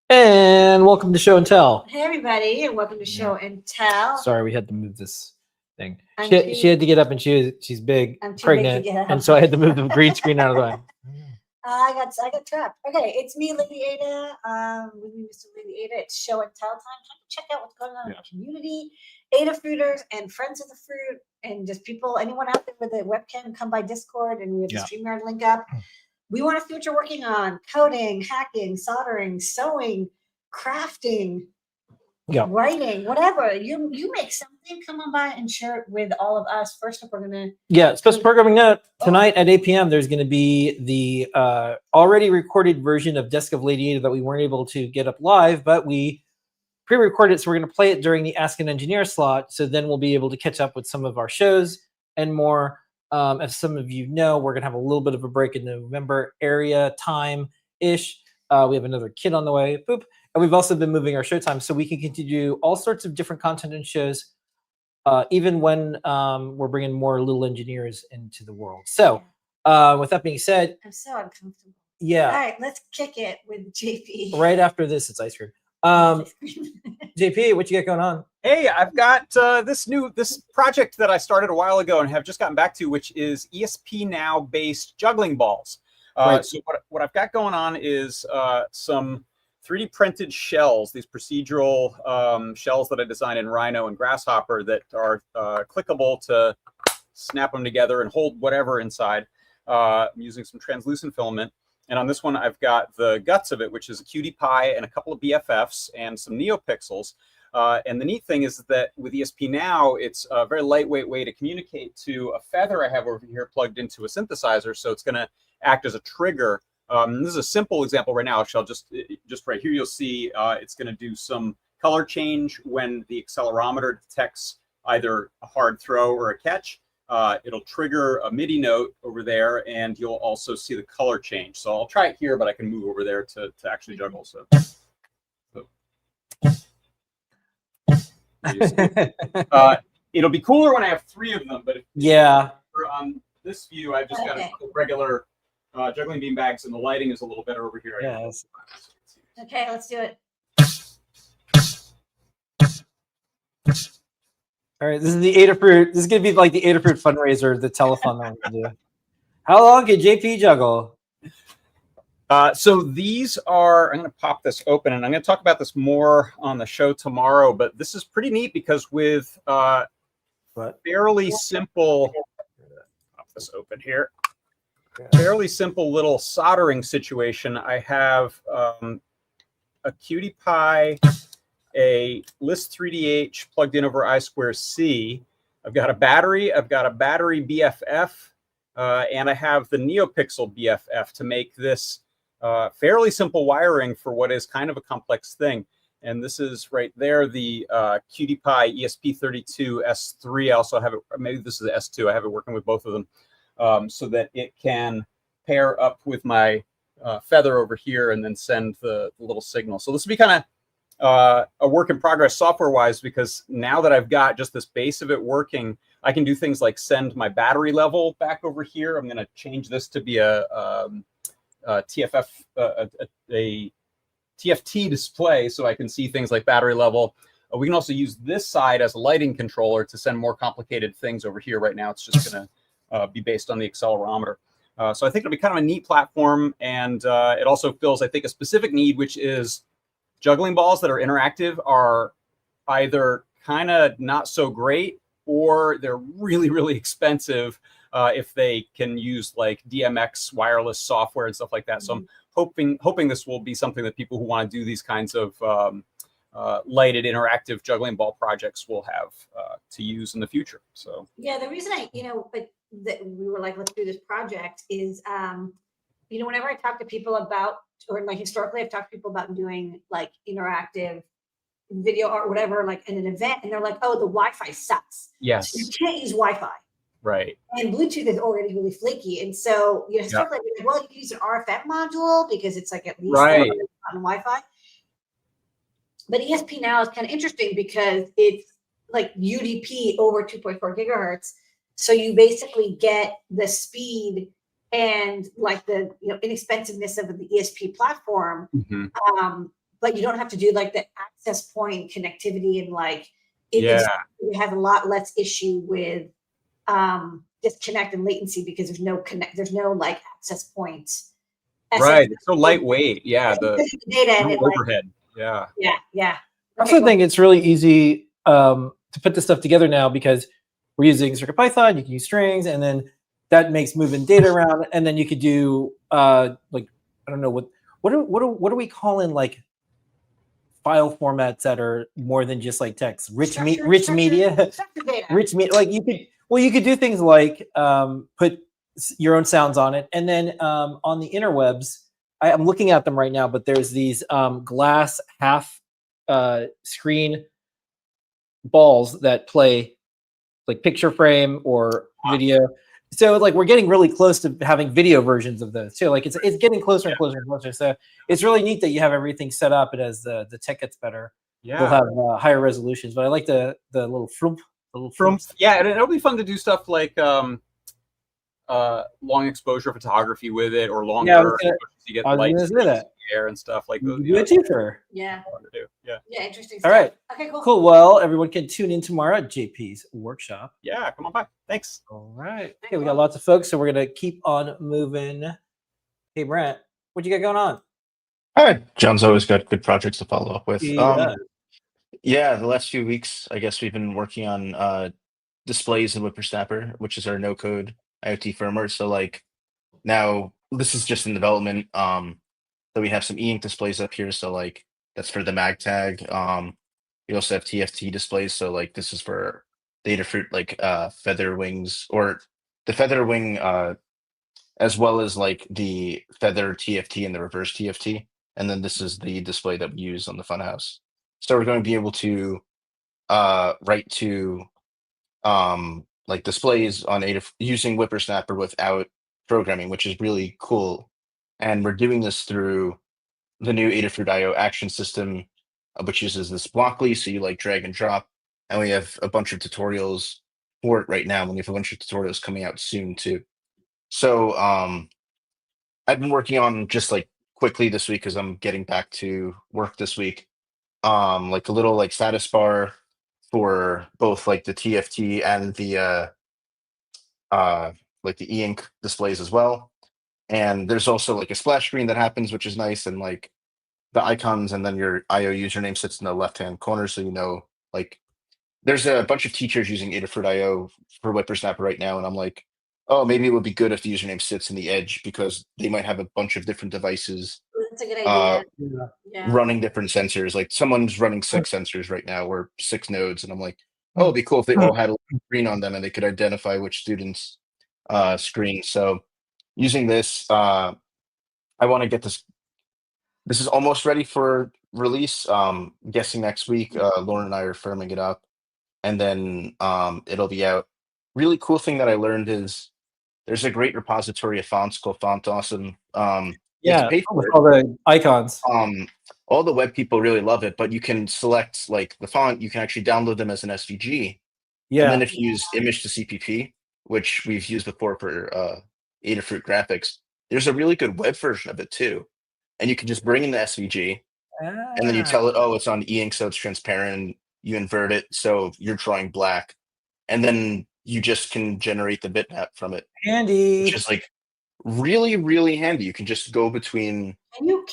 And welcome to Show and Tell. Hey everybody, and welcome to Show and Tell. Sorry, we had to move this thing. I'm She had to get up, and she's big, I'm too pregnant, big to get up. and so I had to move the green screen out of the way. I got trapped. Okay, it's me, Lady Ada. With me, Mr. Lady Ada. It's Show and Tell time. Check out what's going on in our community. Ada fruiters and friends of the fruit, and just people, anyone out there with a webcam, come by Discord, and we have the StreamYard link up. We want to see what you're working on: coding, hacking, soldering, sewing, crafting, writing, whatever. You make something, come on by and share it with all of us. First up, we're gonna Special programming note tonight at 8 p.m. There's going to be the already recorded version of Desk of Lady Ada that we weren't able to get up live, but we pre-recorded it, so we're going to play it during the Ask an Engineer slot. So then we'll be able to catch up with some of our shows and more. As some of you know, we're going to have a little bit of a break in November area time-ish. We have another kid on the way. Boop. And we've also been moving our show time so we can continue to do all sorts of different content and shows, even when we're bringing more little engineers into the world. So with that being said, I'm so uncomfortable. Yeah. All right, let's kick it with JP. Right after this, it's ice cream. JP, what you got going on? Hey, I've got this project that I started a while ago and have just gotten back to, which is ESP-NOW based juggling balls. So what I've got going on is some 3D printed shells, these procedural shells that I designed in Rhino and Grasshopper that are clickable to snap them together and hold whatever inside. I'm using some translucent filament. And on this one, I've got the guts of it, which is a cutie pie and a couple of BFFs and some NeoPixels. And the neat thing is that with ESP-NOW, it's a very lightweight way to communicate to a feather I have over here plugged into a synthesizer. So it's going to act as a trigger. This is a simple example right now. I'll just right here, you'll see it's going to do some color change when the accelerometer detects either a hard throw or a catch. It'll trigger a MIDI note over there, and you'll also see the color change. So I'll try it here, but I can move over there to actually juggle. So. It'll be cooler when I have 3 of them, but on this view, I've just got a couple regular juggling bean bags, and the lighting is a little better over here. Yes. Okay, let's do it. All right, this is the Adafruit. This is going to be like the Adafruit fundraiser, the telethon that we're going to do. How long can JP juggle? So these are, I'm going to pop this open, and I'm going to talk about this more on the show tomorrow, but this is pretty neat because with fairly simple, pop this open here, fairly simple little soldering situation. I have a cutie pie, a Liz.3DH plugged in over I2C. I've got a battery BFF, and I have the NeoPixel BFF to make this fairly simple wiring for what is kind of a complex thing. And this is right there, the Cutie Pie ESP32 S3. I also have it, maybe this is the S2. I have it working with both of them so that it can pair up with my feather over here and then send the little signal. So this will be kind of a work in progress software wise, because now that I've got just this base of it working, I can do things like send my battery level back over here. I'm going to change this to be a TFF, a TFT display, so I can see things like battery level. We can also use this side as a lighting controller to send more complicated things over here. Right now, it's just going to be based on the accelerometer. So I think it'll be kind of a neat platform, and it also fills, I think, a specific need, which is juggling balls that are interactive are either kind of not so great, or they're really, really expensive if they can use like DMX wireless software and stuff like that. So I'm hoping this will be something that people who want to do these kinds of lighted interactive juggling ball projects will have to use in the future. So yeah, the reason that we were like, let's do this project is, whenever I talk to people about, or like historically, I've talked to people about doing like interactive video or whatever, like in an event, and they're like, oh, the Wi-Fi sucks. Yes. So you can't use Wi-Fi. Right. And Bluetooth is already really flaky. And so, historically, well, you can use an RFM module because it's like at least on Wi-Fi. But ESP-NOW is kind of interesting because it's like UDP over 2.4 gigahertz. So you basically get the speed and like the inexpensiveness of the ESP platform, but you don't have to do like the access point connectivity and like Yeah. it has a lot less issue with disconnect and latency because there's no like access points. Right. It's so lightweight. Yeah. The data and no it, like, overhead. Yeah. yeah. I also think it's really easy to put this stuff together now because we're using CircuitPython. You can use strings, and then that makes moving data around. And then you could do like I don't know what are we calling like file formats that are more than just like text, rich media, rich media. Like you could do things like put your own sounds on it, and then on the interwebs. I'm looking at them right now, but there's these glass half screen balls that play like picture frame or video. So like we're getting really close to having video versions of those too. Like it's getting closer and closer and closer. So it's really neat that you have everything set up, and as the tech gets better, we'll have higher resolutions. But I like the little flump, yeah, and it'll be fun to do stuff like long exposure photography with it, or longer so you get light air and stuff like those. Yeah. Interesting stuff. All right. Okay, cool. Cool. Well, everyone can tune in tomorrow at JP's workshop. Yeah, come on by. Thanks. All right. Okay, we got lots of folks, so we're gonna keep on moving. Hey, Brent, what you got going on? All right. John's always got good projects to follow up with. Yeah. The last few weeks, I guess we've been working on displays in WhipperSnapper, which is our no-code IoT firmware. So like now this is just in development. So we have some e-ink displays up here. So like that's for the mag tag. We also have TFT displays. So like this is for the Adafruit like feather wings, or the feather wing as well as like the feather TFT and the reverse TFT. And then this is the display that we use on the Funhouse. So we're going to be able to write to like displays on using WhipperSnapper without programming, which is really cool. And we're doing this through the new Adafruit IO action system, which uses this Blockly. So you like drag and drop. And we have a bunch of tutorials for it right now. And we have a bunch of tutorials coming out soon too. So I've been working on just like quickly this week because I'm getting back to work this week. Like a little like status bar for both like the TFT and the like the e-ink displays as well. And there's also like a splash screen that happens, which is nice, and like the icons, and then your IO username sits in the left-hand corner, so you know like there's a bunch of teachers using Adafruit IO for WhipperSnapper right now, and I'm like, oh, maybe it would be good if the username sits in the edge because they might have a bunch of different devices. That's a good idea. Running different sensors. Like someone's running 6 sensors right now, or 6 nodes, and I'm like, oh, it'd be cool if they all had a screen on them and they could identify which students' screen. So using this, I want to get this. This is almost ready for release. Guessing next week. Lauren and I are firming it up, and then it'll be out. Really cool thing that I learned is there's a great repository of fonts called Font Awesome. Yeah, with all the icons. All the web people really love it, but you can select like the font. You can actually download them as an SVG. Yeah. And then if you use image to CPP, which we've used before for Adafruit graphics, there's a really good web version of it too. And you can just bring in the SVG, and then you tell it, oh, it's on e-ink, so it's transparent. You invert it, so you're drawing black, and then you just can generate the bitmap from it. Handy. Which is like really, really handy. You can just go between. Can you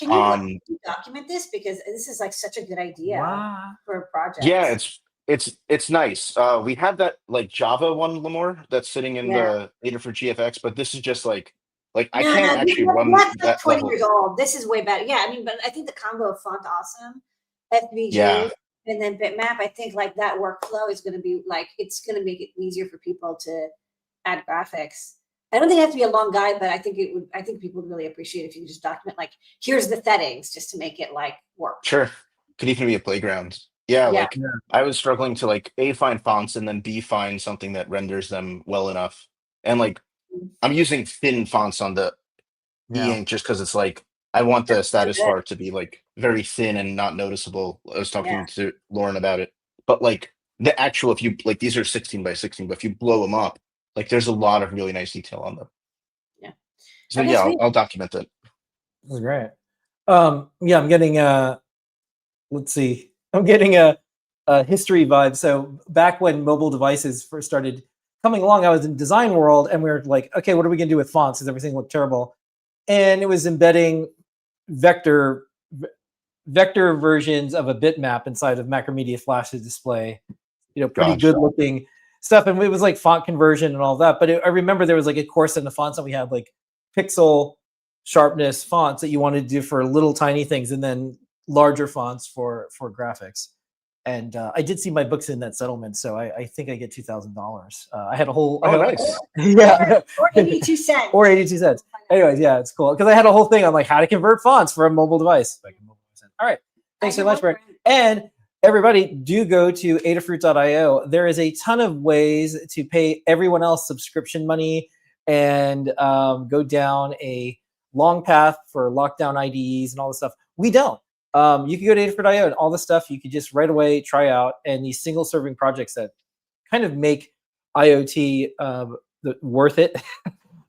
document this, because this is like such a good idea for a project? Yeah, it's nice. We have that like Java one, Lemore, that's sitting in the Adafruit GFX, but this is just like I can't actually run that 20 level. years old. This is way better. Yeah, I mean, but I think the combo of Font Awesome, FVG, and then bitmap, I think like that workflow is going to be like, it's going to make it easier for people to add graphics. I don't think it has to be a long guide, but I think it would. I think people would really appreciate if you just document like, here's the settings, just to make it like work. Sure, could even be a playground. Yeah. I was struggling to like A, find fonts, and then B, find something that renders them well enough. And like I'm using thin fonts on the e-ink just because it's like I want the status bar to be like very thin and not noticeable. I was talking to Lauren about it, but like the actual, if you like, these are 16 by 16, but if you blow them up, like there's a lot of really nice detail on them. Yeah. So I'll document that. This is great. I'm getting let's see. I'm getting a history vibe. So back when mobile devices first started coming along, I was in design world, and we were like, okay, what are we gonna do with fonts? Because everything looked terrible, and it was embedding vector versions of a bitmap inside of Macromedia Flash to display, pretty Gosh. good looking stuff. And it was like font conversion and all that. But I remember there was like a course in the fonts that we had like pixel sharpness fonts that you wanted to do for little tiny things, and then larger fonts for graphics. And I did see my books in that settlement, so I think I get $2,000. I had a whole Nice. yeah, Or 82 cents. or 82 cents. Anyways, yeah, it's cool because I had a whole thing on like how to convert fonts for a mobile device. All right, thanks so much, Brent. And everybody, do go to Adafruit.io. There is a ton of ways to pay everyone else subscription money and go down a long path for lockdown IDEs and all this stuff. We don't. You can go to Adafruit.io and all the stuff you could just right away try out, and these single serving projects that kind of make IoT worth it.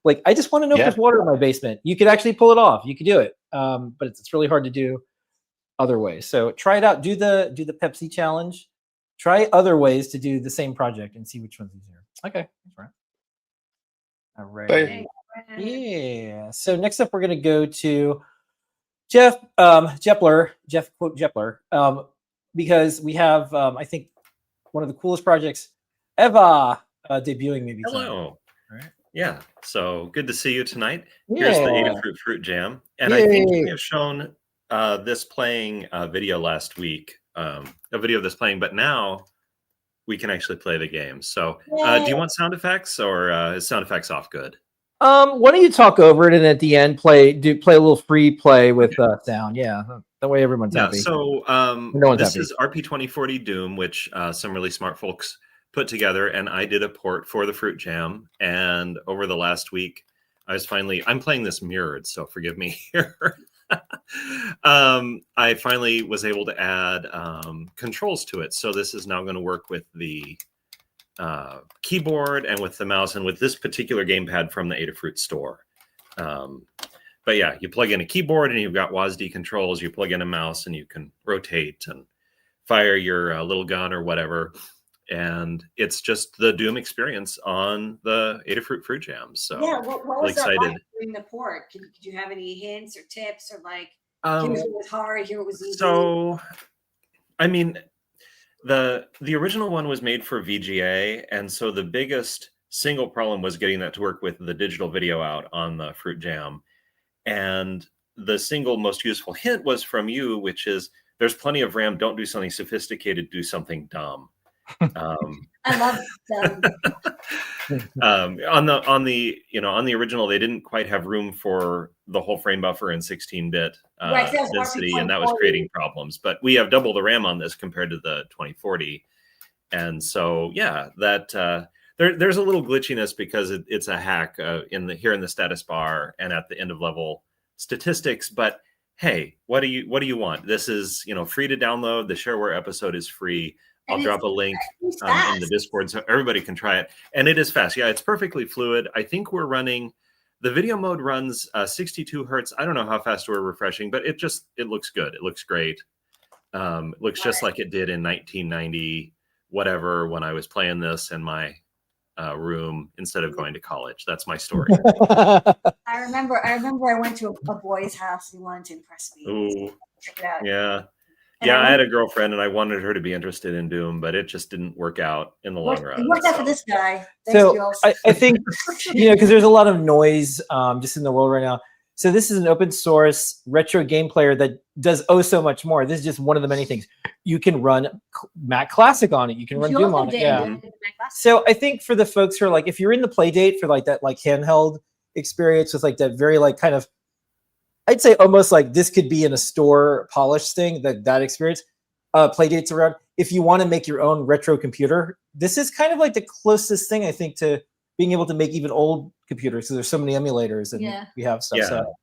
Like, I just want to know if there's water in my basement. You could actually pull it off. You could do it, but it's really hard to do other ways. So try it out. Do the Pepsi challenge. Try other ways to do the same project and see which one's easier. Okay, that's right. All right. Yeah. So next up, we're going to go to Jepler, because we have, I think, one of the coolest projects ever debuting maybe. Hello. Right. Yeah. So good to see you tonight. Here's the Adafruit Fruit Jam. And I think we have shown this playing video last week, a video of this playing, but now we can actually play the game. So do you want sound effects, or is sound effects off good? Why don't you talk over it, and at the end play a little free play with sound? Yeah, that way everyone's happy. So this is RP2040 Doom, which some really smart folks put together, and I did a port for the Fruit Jam. And over the last week, I'm playing this mirrored, so forgive me here. I finally was able to add controls to it. So this is now going to work with the keyboard and with the mouse and with this particular gamepad from the Adafruit store. But yeah, you plug in a keyboard and you've got WASD controls. You plug in a mouse and you can rotate and fire your little gun or whatever. And it's just the Doom experience on the Adafruit Fruit Jam. So yeah, what was excited. that like during the port? Did you have any hints or tips, or like, here it was hard, here it was easy? So, I mean, the original one was made for VGA, and so the biggest single problem was getting that to work with the digital video out on the Fruit Jam. And the single most useful hint was from you, which is there's plenty of RAM. Don't do something sophisticated. Do something dumb. I love them. On the original, they didn't quite have room for the whole frame buffer in 16-bit density, and that was creating problems. But we have double the RAM on this compared to the 2040, and so yeah, that there's a little glitchiness because it's a hack here in the status bar and at the end of level statistics. But hey, what do you want? This is free to download. The shareware episode is free. I'll drop a link in the Discord so everybody can try it. And it is fast. Yeah, it's perfectly fluid. I think we're running, the video mode runs 62 hertz. I don't know how fast we're refreshing, but it looks good. It looks great. It looks just like it did in 1990, whatever, when I was playing this in my room instead of going to college. That's my story. I remember I went to a boy's house. He wanted to impress me. Ooh, check it out. yeah. Yeah, I had a girlfriend and I wanted her to be interested in Doom, but it just didn't work out in the long run. It worked out for this guy. So I think, because there's a lot of noise just in the world right now. So this is an open source retro game player that does so much more. This is just one of the many things. You can run Mac Classic on it. You can run Doom on it. Yeah. So I think for the folks who are like, if you're in the play date for like that like handheld experience with like that very like kind of, I'd say almost like this could be in a store polished thing, that experience, play dates around. If you want to make your own retro computer, this is kind of like the closest thing I think to being able to make even old computers. So there's so many emulators and we have stuff. Yeah. So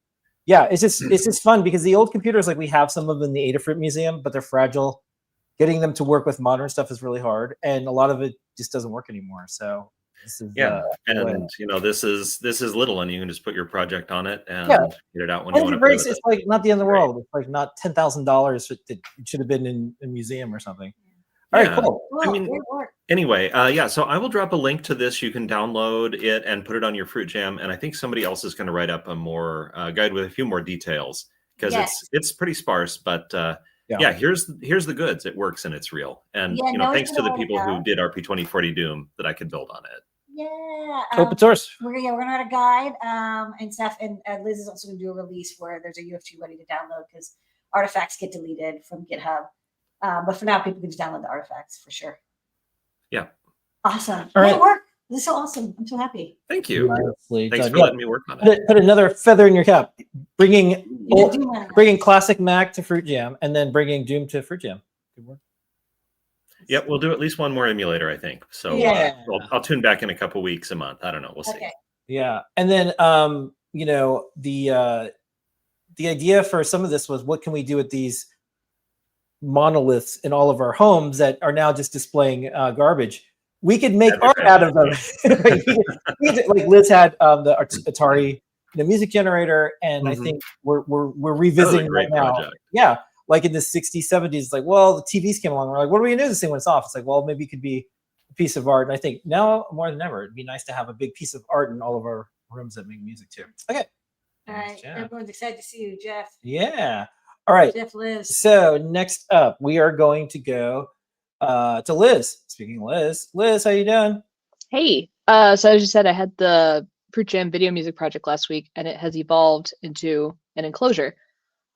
yeah, it's just fun because the old computers, like we have some of them in the Adafruit Museum, but they're fragile. Getting them to work with modern stuff is really hard. And a lot of it just doesn't work anymore. So This is Yeah, the way. and this is little, and you can just put your project on it and Yeah. get it out when And you if want it to play breaks, with it's it. like not the end of the Great. world. It's like not $10,000 that it should have been in a museum or something. All right, Yeah. cool. I Cool, mean, great work. anyway, yeah. So I will drop a link to this. You can download it and put it on your Fruit Jam, and I think somebody else is going to write up a more guide with a few more details because Yes. it's pretty sparse. But yeah, here's the goods. It works and it's real. And Yeah, no, thanks it's to the gonna people work who out. did RP 2040 Doom that I could build on it. Yeah. Open source. We're gonna write a guide and stuff, and Liz is also gonna do a release where there's a UFG ready to download because artifacts get deleted from GitHub. But for now, people can just download the artifacts for sure. Yeah. Awesome. All right. Great work. This is so awesome. I'm so happy. Thank you. Nicely Thanks done. for Yeah, letting me work on it. put another feather in your cap. Bringing You can do that. bringing classic Mac to Fruit Jam, and then bringing Doom to Fruit Jam. Good work. Yep, we'll do at least one more emulator, I think. So Yeah. I'll tune back in a couple weeks, a month. I don't know. We'll see. Okay. Yeah, and then the idea for some of this was what can we do with these monoliths in all of our homes that are now just displaying garbage? We could make That'd be art great. out of them. Like Liz had the Atari music generator, and I Mhm. think we're That was a revisiting great right now. project. Yeah, like in the 60s, 70s, it's like, well, the TVs came along. We're like, what are we gonna do this thing when it's off? It's like, well, maybe it could be a piece of art. And I think now more than ever, it'd be nice to have a big piece of art in all of our rooms that make music too. Okay. All Nice right. job. Everyone's excited to see you, Jeff. Yeah. All right. Jeff, Liz. So next up, we are going to go to Liz. Speaking of Liz, how you doing? Hey, so as you said, I had the Fruit Jam video music project last week, and it has evolved into an enclosure.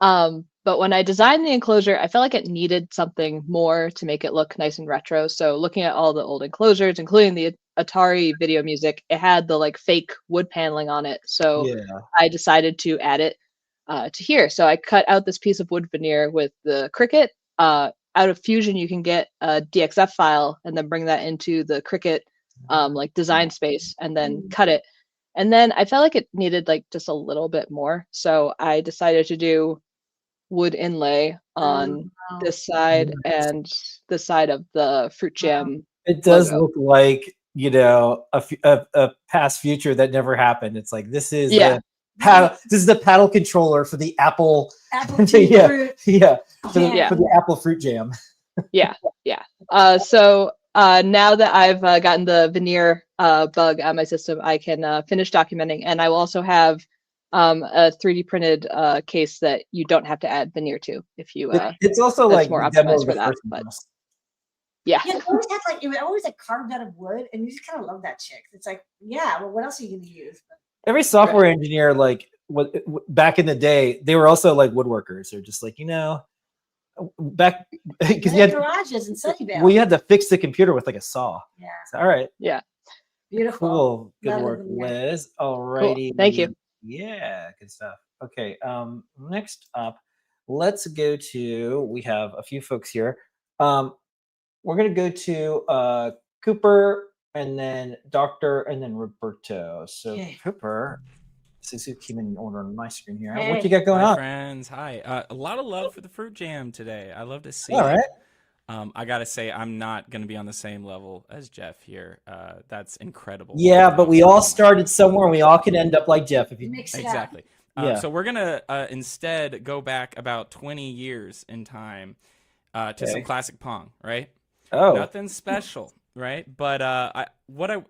But when I designed the enclosure, I felt like it needed something more to make it look nice and retro. So looking at all the old enclosures, including the Atari video music, it had the like fake wood paneling on it. So Yeah. I decided to add it to here. So I cut out this piece of wood veneer with the Cricut. Out of Fusion, you can get a DXF file and then bring that into the Cricut like design space and then cut it. And then I felt like it needed like just a little bit more. So I decided to do wood inlay on this side and the side of the Fruit Jam. It does logo. look like, a past future that never happened. It's like this is Yeah. this is the paddle controller for the Apple. Apple tea Yeah. fruit. Yeah. For Yeah. the Apple Fruit Jam. Yeah. So now that I've gotten the veneer bug on my system, I can finish documenting, and I will also have a 3D printed case that you don't have to add veneer to if you. It's also that's like more the demo optimized of for the that, first but- mouse. Yeah. Yeah, it always had like it was always like carved out of wood, and you just kind of love that shit. It's like, yeah, well, what else are you gonna use? Every software engineer, like back in the day, they were also like woodworkers. They're just like, back because Yeah, garages in Sunnyvale. you had to fix the computer with like a saw. Yeah, So, all right. Yeah. beautiful. Cool. Good Love work, it, yeah. Liz. All righty. Thank you. Yeah, good stuff. Okay. Next up, let's go to, we have a few folks here. We're gonna go to Cooper and then Doctor and then Roberto. So Okay. Cooper, this is who came in order on my screen here. Hey. What you got going Hi, on? friends. Hi. A lot of love for the Fruit Jam today. I love to see All it. right. I gotta say, I'm not gonna be on the same level as Jeff here. That's incredible. Yeah, but we all started somewhere, and we all can end up like Jeff if you. Mix it up. Exactly. Yeah. So we're gonna instead go back about 20 years in time to some Okay. classic Pong, right? Oh, Nothing special, right? But over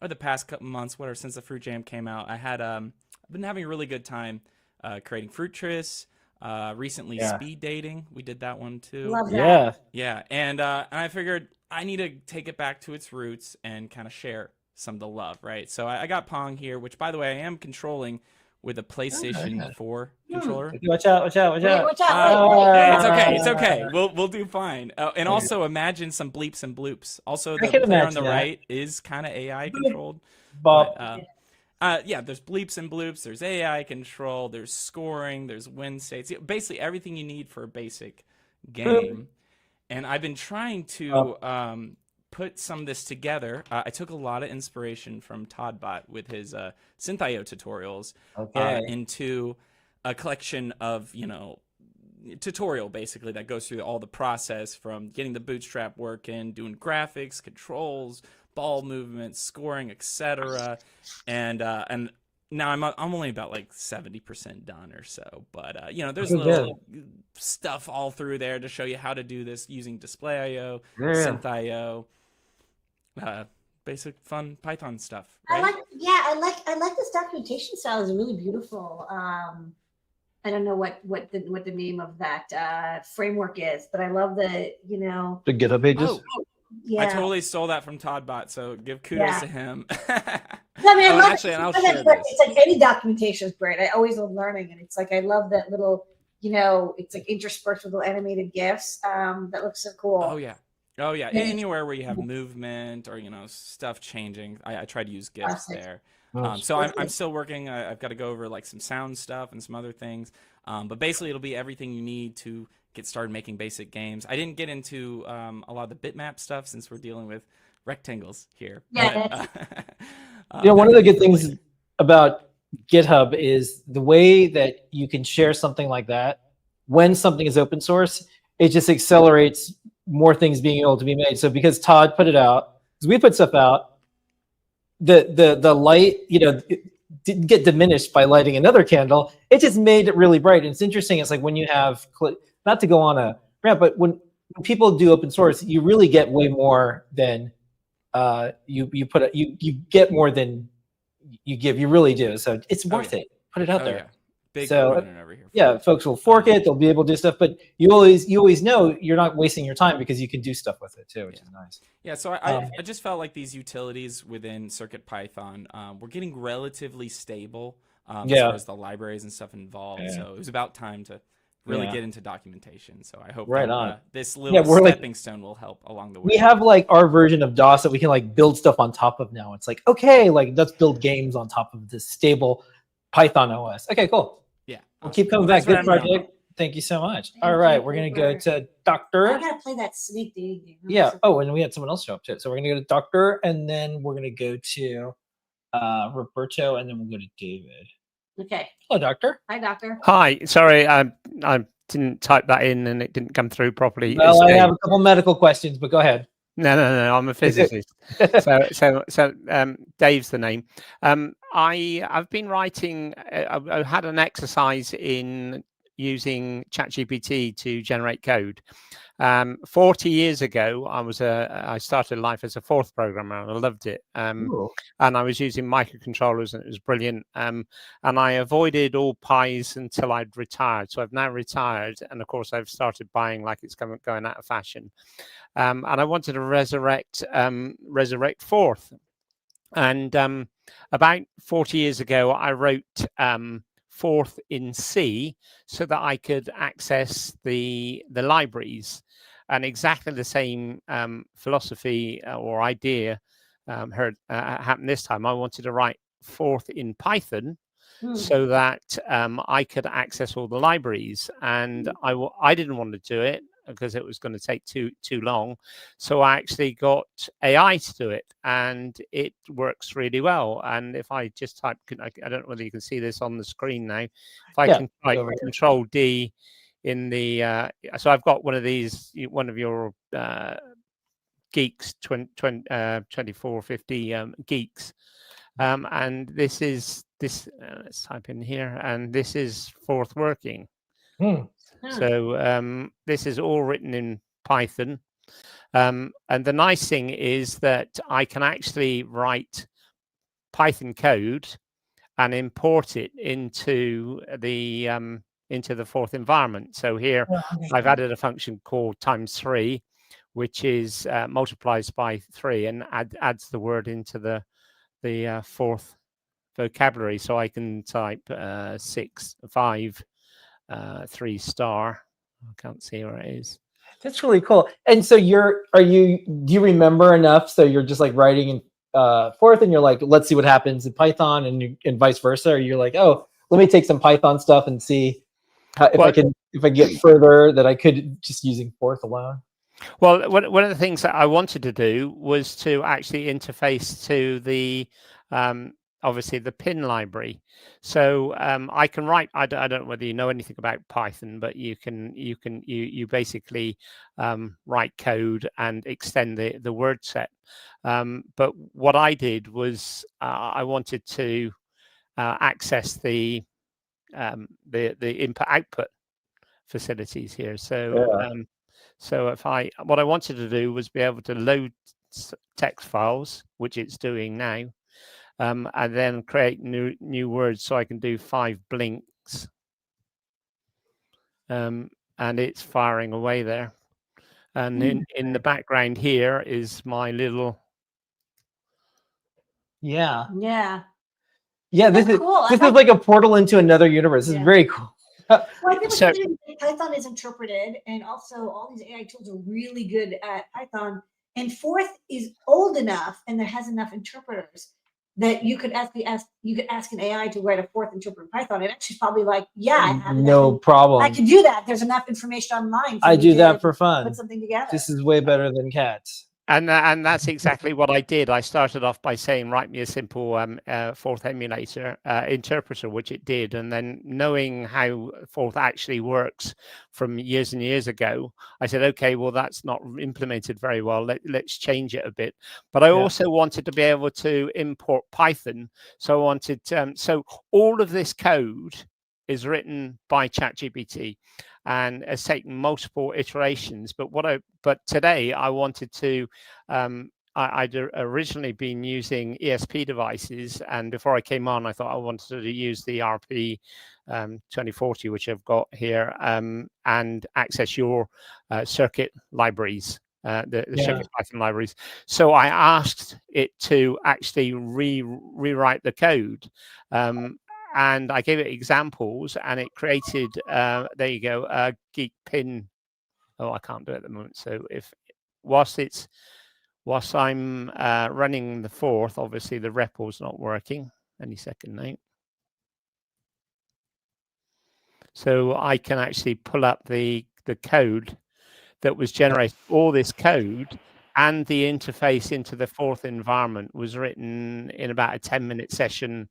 the past couple months, since the Fruit Jam came out, I've been having a really good time creating Fruit Tris. Recently, Yeah. speed dating. We did that one too. Love that. yeah. Yeah, and I figured I need to take it back to its roots and kind of share some of the love, right? So I got Pong here, which, by the way, I am controlling with a PlayStation 4 controller. Watch out! Watch out! Watch Wait, out! watch out. Wait, Yeah, it's wait. okay. It's okay. We'll do fine. And also imagine some bleeps and bloops. Also, the can player on the imagine that. right is kind of AI controlled. Bob. But, yeah, there's bleeps and bloops. There's AI control. There's scoring. There's win states. Basically, everything you need for a basic game. And I've been trying to put some of this together. I took a lot of inspiration from Toddbot with his Synth.io tutorials Okay. into a collection of, tutorial basically that goes through all the process from getting the bootstrap working, doing graphics, controls, ball movement, scoring, etc. And now I'm only about like 70% done or so, but you know, there's Okay, little stuff all through there to show you how to do this using display IO, synth IO, basic fun Python stuff. Right? I like this documentation style. Is really beautiful. I don't know what the name of that framework is, but I love the The GitHub pages. Oh, yeah. I totally stole that from Toddbot, so give kudos to him. No, I mean, I love actually, it. and I'll share It's this. like any documentation is great. I always love learning, and it's like I love that little, it's like interspersed with little animated GIFs. That looks so cool. Oh yeah. Anywhere where you have movement or stuff changing, I try to use GIFs there. So I'm still working. I've got to go over like some sound stuff and some other things. But basically, it'll be everything you need to get started making basic games. I didn't get into a lot of the bitmap stuff since we're dealing with rectangles here. Yeah. But, One of the good things about GitHub is the way that you can share something like that. When something is open source, it just accelerates more things being able to be made. So because Todd put it out, because we put stuff out, the light, it didn't get diminished by lighting another candle. It just made it really bright. And it's interesting. It's like when you have, not to go on a rant, but when people do open source, you really get way more than you get more than you give. You really do. So it's worth it. Put it out there. Yeah. Big so over here. Yeah, folks will fork it. They'll be able to do stuff, but you always know you're not wasting your time because you can do stuff with it too, which is nice. Yeah, so I just felt like these utilities within CircuitPython were getting relatively stable as far as the libraries and stuff involved. Yeah. So it was about time to really get into documentation. So I hope this little stepping stone will help along the way. We have like our version of DOS that we can like build stuff on top of now. It's like, okay, like let's build games on top of this stable Python OS. Okay, cool. Yeah. We'll keep coming back. Good project. Thank you so much. All right, we're going to go to Doctor. I got to play that Snake Dating game. Yeah. Oh, and we had someone else show up too. So we're going to go to Doctor, and then we're going to go to Roberto, and then we'll go to David. Okay. Hello, Doctor. Hi, Doctor. Hi. Sorry, I didn't type that in, and it didn't come through properly. Well, I have a couple medical questions, but go ahead. No. I'm a physicist. so Dave's the name. I've been writing. I had an exercise in using ChatGPT to generate code. 40 years ago, I started life as a fourth programmer, and I loved it. And I was using microcontrollers, and it was brilliant. And I avoided all pies until I'd retired. So I've now retired, and of course I've started buying like it's going out of fashion. And I wanted to resurrect Forth. And about 40 years ago, I wrote Forth in C so that I could access the libraries. And exactly the same philosophy or idea happened this time. I wanted to write Forth in Python so that I could access all the libraries. And I didn't want to do it because it was going to take too long. So I actually got AI to do it, and it works really well. And if I just type, I don't know whether you can see this on the screen now. If I can type Control D in the, so I've got one of these, one of your geeks, 2450 geeks. And this is let's type in here, and this is Forth working. So this is all written in Python. And the nice thing is that I can actually write Python code and import it into the Forth environment. So here I've added a function called ×3, which is multiplies by 3 and adds the word into the Forth vocabulary. So I can type 6, 5, 3 star. I can't see where it is. That's really cool. And so do you remember enough? So you're just like writing in Forth, and you're like, let's see what happens in Python, and vice versa. Or you're like, oh, let me take some Python stuff and see if I get further that I could just using Forth alone. Well, one of the things that I wanted to do was to actually interface to the obviously the pin library. So I can write. I don't know whether you know anything about Python, but you basically write code and extend the word set. But what I did was I wanted to access the input output facilities here. So so what I wanted to do was be able to load text files, which it's doing now, and then create new words, so I can do 5 blinks, and it's firing away there. And in the background here is my little Yeah. That's This cool. is like a portal into another universe. This is very cool. Well, I think So- Python is interpreted, and also all these AI tools are really good at Python. And Forth is old enough, and there has enough interpreters that you could ask an AI to write a Forth interpreter in Python. And actually, probably like, yeah, I have enough No problem. I can do that. There's enough information online. For I me do to that for fun. Put something together. This is way better than cats. And that's exactly what I did. I started off by saying, write me a simple Forth emulator interpreter, which it did. And then knowing how Forth actually works from years and years ago, I said, okay, well, that's not implemented very well. Let's change it a bit. But I also wanted to be able to import Python. So I wanted, so all of this code is written by ChatGPT and has taken multiple iterations. But today I wanted to, I'd originally been using ESP devices, and before I came on, I thought I wanted to use the RP 2040, which I've got here, and access your circuit libraries. The circuit Python libraries. So I asked it to actually rewrite the code. And I gave it examples, and it created, there you go, a geek pin. Oh, I can't do it at the moment. So whilst I'm running the Forth, obviously the REPL's not working. Any second now. So I can actually pull up the code that was generated. All this code and the interface into the Forth environment was written in about a 10-minute session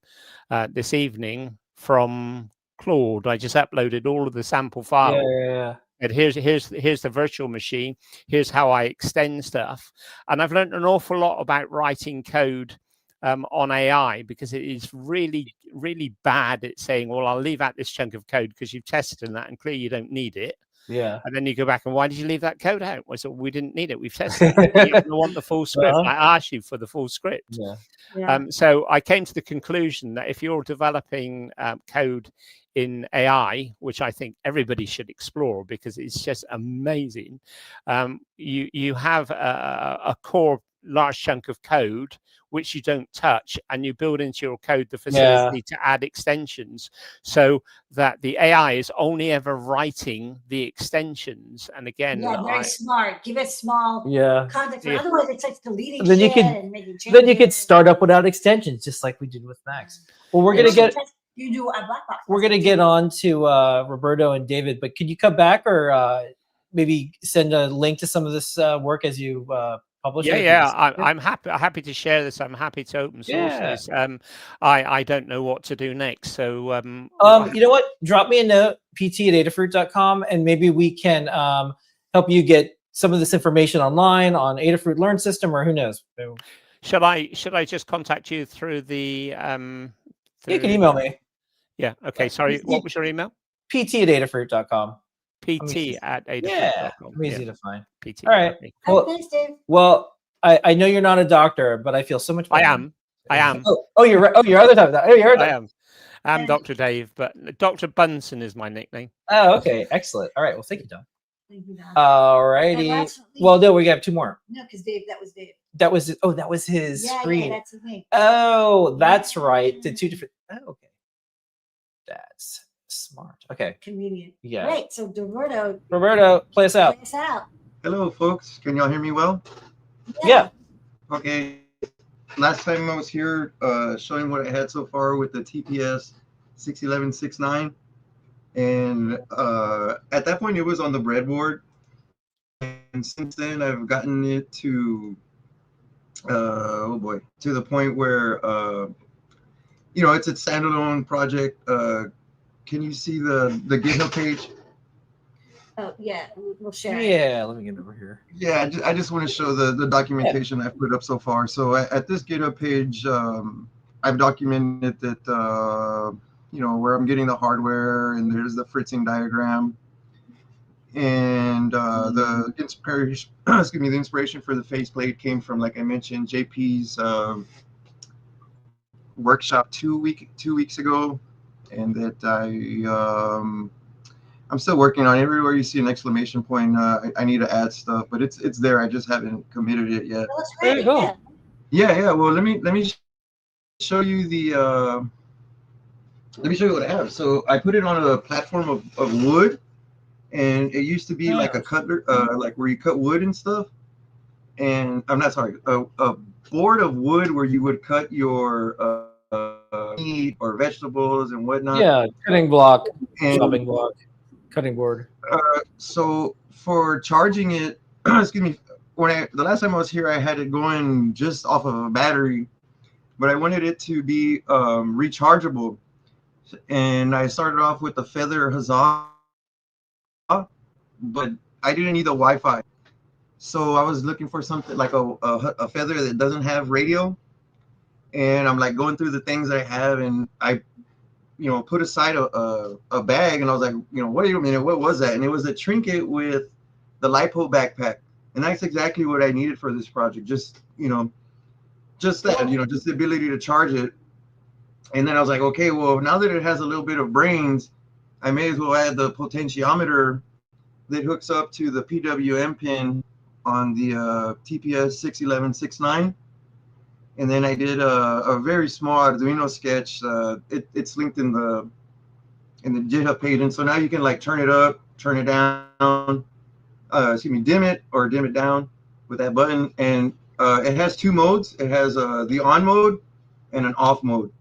this evening from Claude. I just uploaded all of the sample files. And here's the virtual machine. Here's how I extend stuff. And I've learned an awful lot about writing code on AI, because it is really, really bad at saying, well, I'll leave out this chunk of code because you've tested in that and clearly you don't need it. Yeah. And then you go back and, why did you leave that code out? I said, we didn't need it. We've tested it. You want the full script. I asked you for the full script. So I came to the conclusion that if you're developing code in AI, which I think everybody should explore because it's just amazing, you have a core large chunk of code which you don't touch, and you build into your code the facility to add extensions, so that the AI is only ever writing the extensions. And again, very smart. Give it small context. Otherwise, it's like deleting then shit and making changes. Then you could start up without extensions, just like we did with Max. Well, we're gonna get. You do a black box. We're gonna get on to Roberto and David, but could you come back or maybe send a link to some of this work as you publish it? I'm happy to share this. I'm happy to open source this. I don't know what to do next, so you know what? Drop me a note, pt@adafruit.com, and maybe we can help you get some of this information online on Adafruit Learn System, or who knows. Should I just contact you through the you can email me. Yeah. Okay. Sorry. What was your email? pt@adafruit.com. pt@adafruit.com. I'm easy to find. PT. All right. Okay. Well, I know you're not a doctor, but I feel so much better. I am. Oh, you're right. Oh, your other time. Oh, you're right. I'm Dr. Dave, but Dr. Bunsen is my nickname. Oh, okay. Excellent. All right. Well, thank you, Don. Thank you, Don. All righty. Well, no, we got 2 more. No, because Dave, that was Dave. That was his screen. Yeah, that's his name. Oh, that's right. The 2 different. Oh, okay. That's smart. Okay. Convenient. Yeah. Great. So Roberto, play us out. Hello, folks. Can y'all hear me well? Yeah. Okay. Last time I was here showing what I had so far with the TPS 61169. And at that point, it was on the breadboard. And since then, I've gotten it to, to the point where you know, it's a standalone project. Can you see the GitHub page? Oh yeah, we'll share. Yeah, let me get over here. Yeah, I just want to show the documentation I've put up so far. So at this GitHub page, I've documented that, you know, where I'm getting the hardware, and there's the fritzing diagram. And the inspiration, excuse me, the inspiration for the faceplate came from, like I mentioned, JP's workshop 2 weeks ago, and that I'm still working on. Everywhere you see an exclamation point, I need to add stuff, but it's there. I just haven't committed it yet. Well, that's There great. you go. Yeah. Well, let me show you the. Let me show you what I have. So I put it on a platform of wood, and it used to be like a cutler, like where you cut wood and stuff. And I'm not sorry, a board of wood where you would cut your meat or vegetables and whatnot. Yeah, cutting block, And chopping block, cutting board. so for charging it, excuse me, the last time I was here, I had it going just off of a battery, but I wanted it to be rechargeable, and I started off with the Feather Huzzah, but I didn't need the Wi-Fi, so I was looking for something like a Feather that doesn't have radio, and I'm like going through the things I have, and I put aside a bag, and I was like, wait a minute, what was that? And it was a trinket with the LiPo backpack, and that's exactly what I needed for this project. Just just that, just the ability to charge it. And then I was like, okay, well, now that it has a little bit of brains, I may as well add the potentiometer that hooks up to the PWM pin on the TPS 61169. And then I did a very small Arduino sketch. It's linked in the GitHub page. And so now you can like turn it up, turn it down, dim it or dim it down with that button. And it has two modes. It has the on mode and an off mode.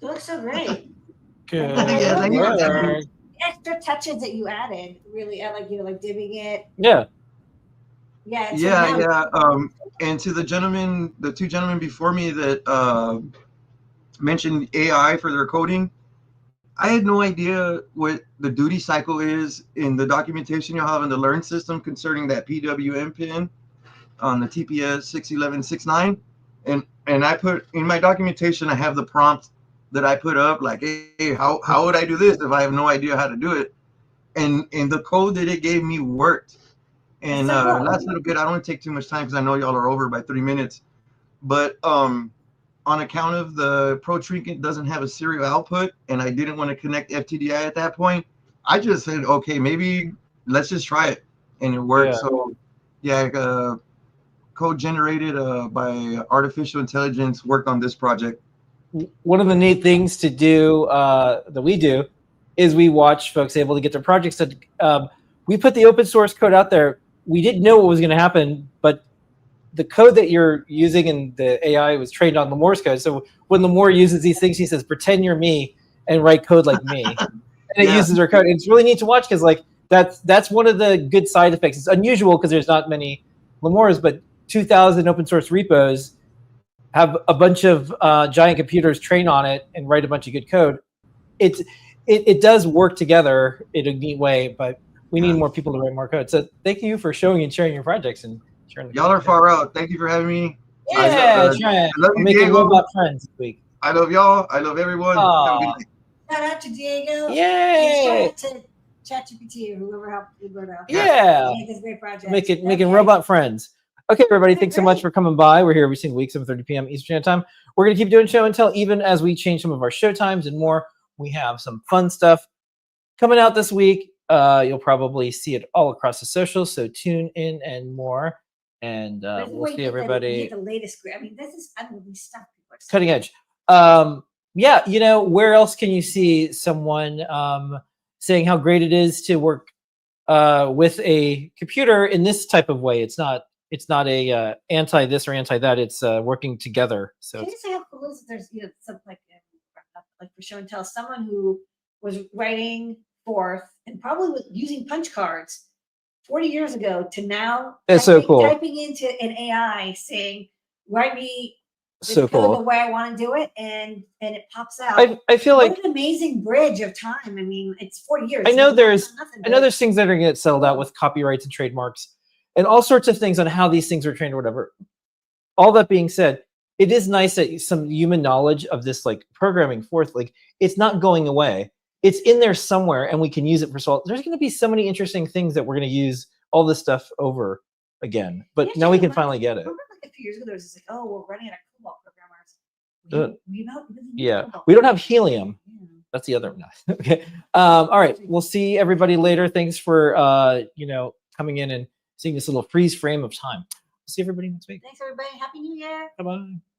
It looks so great. Good. Yeah, I needed that. Extra touches that you added, really, I like dimming it. Yeah. Yeah. Yeah. And to the two gentlemen before me that mentioned AI for their coding, I had no idea what the duty cycle is in the documentation you'll have in the Learn system concerning that PWM pin on the TPS 61169. And I put in my documentation, I have the prompt that I put up, like, hey, how would I do this if I have no idea how to do it? And the code that it gave me worked. And last little bit, I don't want to take too much time because I know y'all are over by 3 minutes. But on account of the Pro Trinket doesn't have a serial output, and I didn't want to connect FTDI at that point, I just said, okay, maybe let's just try it. And it worked. Yeah. So, yeah, code generated by artificial intelligence worked on this project. One of the neat things to do that we do is we watch folks able to get their projects done. We put the open source code out there. We didn't know what was going to happen, but the code that you're using in the AI was trained on Lemoore's code. So when Lemoore uses these things, he says, pretend you're me and write code like me. And it uses our code. And it's really neat to watch because like that's one of the good side effects. It's unusual because there's not many Lemoore's, but 2,000 open source repos have a bunch of giant computers train on it and write a bunch of good code. It does work together in a neat way, but we need more people to write more code. So thank you for showing and sharing your projects and sharing. Y'all are far out. Thank you for having me. Yeah, I love you, making Diego. robot friends this week. I love y'all. I love everyone. Have a good night. Shout out to Diego. Yay! Shout out to ChatGPT or whoever helped Roberto. Yeah. Make this great project. Making robot friends. Okay, everybody, thanks so much for coming by. We're here every single week, 7:30 p.m. Eastern Standard Time. We're going to keep doing show and tell even as we change some of our show times and more. We have some fun stuff coming out this week. You'll probably see it all across the socials, so tune in and more. And we'll see everybody. The latest, I mean, this is unbelievable stuff. Cutting edge. Yeah, where else can you see someone saying how great it is to work with a computer in this type of way? It's not a anti this or anti that. It's working together. So can you say how cool is there's something like for show and tell, someone who was writing forth and probably with using punch cards 40 years ago to now it's so cool. Typing into an AI saying, write me So code the cool. way I want to do it, and it pops out. I feel what like an amazing bridge of time. I mean, it's 40 years. I know It's there's nothing, I know but there's things that are gonna get settled out with copyrights and trademarks and all sorts of things on how these things are trained or whatever. All that being said, it is nice that some human knowledge of this like programming forth, like it's not going away. It's in there somewhere and we can use it for so there's gonna be so many interesting things that we're gonna use all this stuff over again. But Yeah, now we you can know, finally get it. Remember like a few years ago, there was this like, oh, we're running out of COBOL programmers. We don't really need Yeah. COBOL We don't have programmers. helium. Yeah. That's the other one. Okay. All right. We'll see everybody later. Thanks for coming in and seeing this little freeze frame of time. See everybody next week. Thanks, everybody. Happy New Year. Bye-bye.